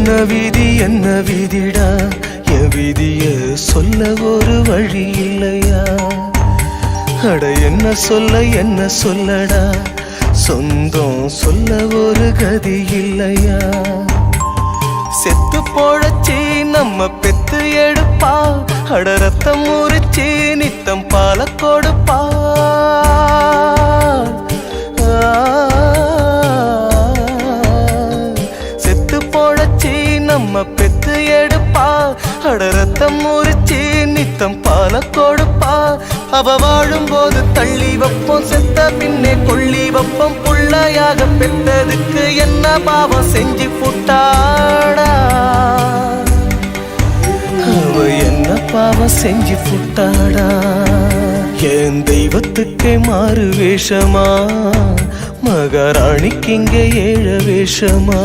என்ன விதிடா என் விதிய சொல்ல ஒரு வழி இல்லையா? அட என்ன சொல்லடா சொந்தம் சொல்ல ஒரு கதி இல்லையா? செத்து போழச்சி நம்ம பெத்து எடுப்பா, அட ரத்தம் முறிச்சி நித்தம் பால கொடுப்பா. செத்து போழச்சி நம்ம பெத்து எடுப்பா, அட ரத்தம் முறிச்சி நித்தம் பால கொடுப்பா. அவ வாழும் போது தள்ளி வைப்போம், செத்த பின்னே கொள்ளி வைப்போம். புள்ளையாக பெற்றதுக்கு என்ன பாவம் செஞ்சு புட்டாடா? அவ என்ன பாவம் செஞ்சு புட்டாடா? என் தெய்வத்துக்கே மாறு வேஷமா, மகாராணிக்கு இங்கே ஏழ வேஷமா?